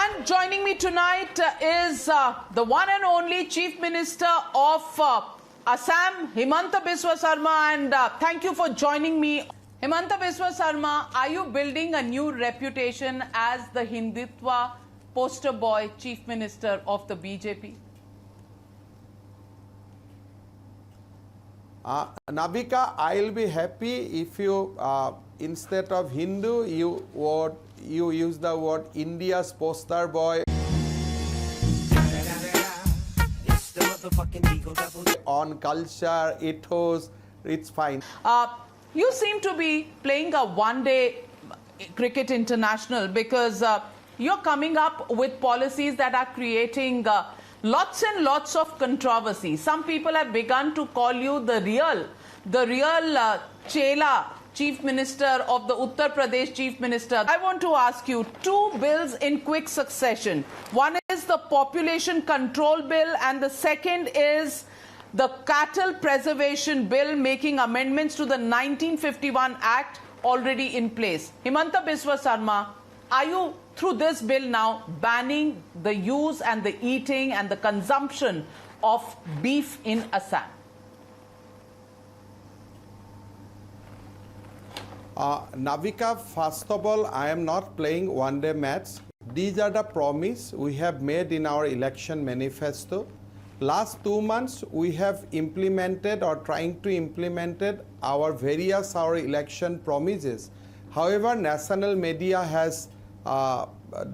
And joining me tonight is the one and only Chief Minister of Assam, Himanta Biswa Sarma, and thank you for joining me. Himanta Biswa Sarma, are you building a new reputation as the Hindutva poster boy Chief Minister of the BJP? Navika, I'll be happy if you, instead of Hindu, you use the word India's poster boy. On culture, ethos, it's fine. You seem to be playing a one-day cricket international because you're coming up with policies that are creating lots and lots of controversy. Some people have begun to call you the real Chela Chief Minister of the Uttar Pradesh Chief Minister. I want to ask you two bills in quick succession. One is the Population Control Bill and the second is the Cattle Preservation Bill, making amendments to the 1951 Act already in place. Himanta Biswa Sarma, are you through this bill now banning the use and the eating and the consumption of beef in Assam? Navika, first of all, I am not playing one-day match. These are the promise we have made in our election manifesto. Last 2 months, we have implemented or trying to implement our election promises. However, national media has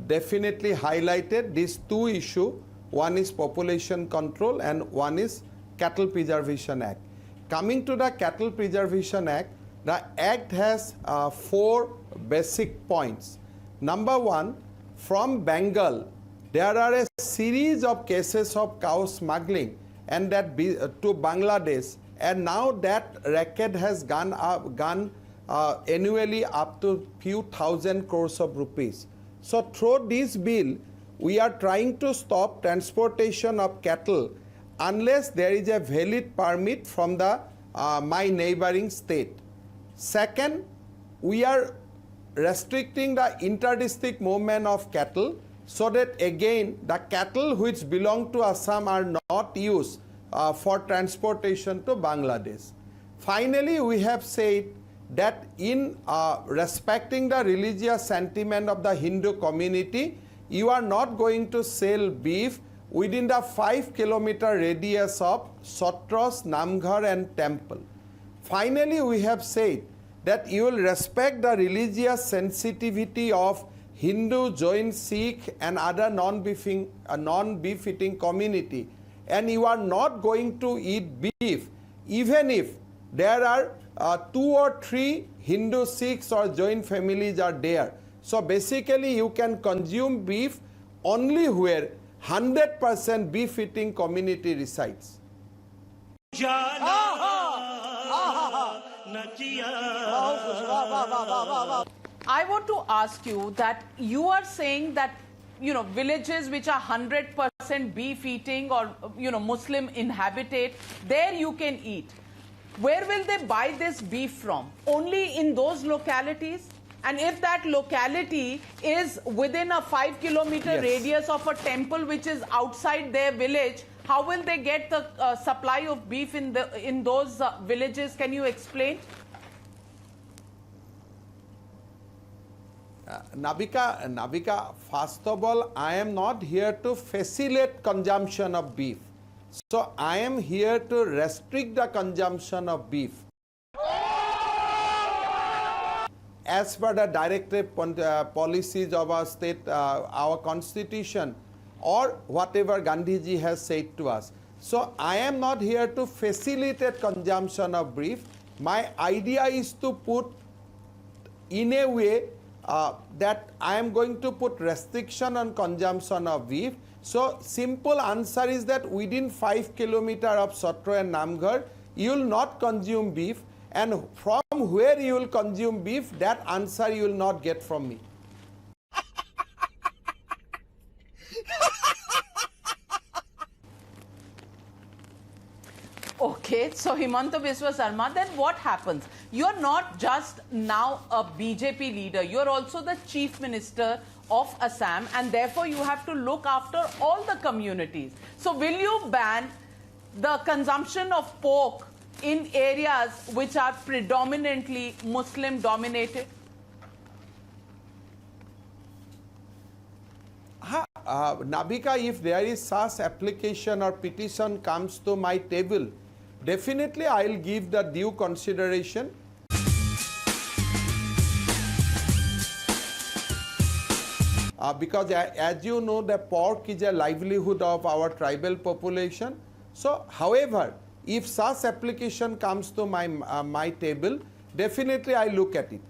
definitely highlighted these two issues. One is population control and one is Cattle Preservation Act. Coming to the Cattle Preservation Act, the Act has 4 basic points. Number one, from Bengal, there are a series of cases of cow smuggling and that to Bangladesh, and now that racket has gone annually up to few thousand crores of rupees. So through this bill, we are trying to stop transportation of cattle unless there is a valid permit from the my neighboring state. Second, we are restricting the inter-district movement of cattle so that again the cattle which belong to Assam are not used for transportation to Bangladesh. Finally, we have said that in respecting the religious sentiment of the Hindu community, you are not going to sell beef within the 5-kilometer radius of Satras, Namghar and temple. Finally, we have said that you will respect the religious sensitivity of Hindu, Jain, Sikh and other non-beef eating community, and you are not going to eat beef even if there are 2 or 3 Hindu, Sikhs or Jain families are there. So basically you can consume beef only where 100% beef eating community resides. I want to ask you that you are saying that, villages which are 100% beef eating or, Muslim inhabited, there you can eat. Where will they buy this beef from? Only in those localities? And if that locality is within a 5-kilometer radius of a temple which is outside their village, how will they get the supply of beef in those villages? Can you explain? Navika, first of all, I am not here to facilitate consumption of beef. So I am here to restrict the consumption of beef. As per the directive policies of our state, our constitution, or whatever Gandhiji has said to us. So I am not here to facilitate consumption of beef. My idea is to put in a way that I am going to put restriction on consumption of beef. So simple answer is that within 5 kilometers of Satra and Namghar, you will not consume beef, and from where you will consume beef, that answer you will not get from me. Okay, so Himanta Biswa Sarma, then what happens? You're not just now a BJP leader, you're also the Chief Minister of Assam, and therefore you have to look after all the communities. So will you ban the consumption of pork in areas which are predominantly Muslim dominated? Nabika, if there is such application or petition comes to my table, definitely I will give the due consideration. Because as you know, the pork is a livelihood of our tribal population. So, however, if such application comes to my table, definitely I look at it.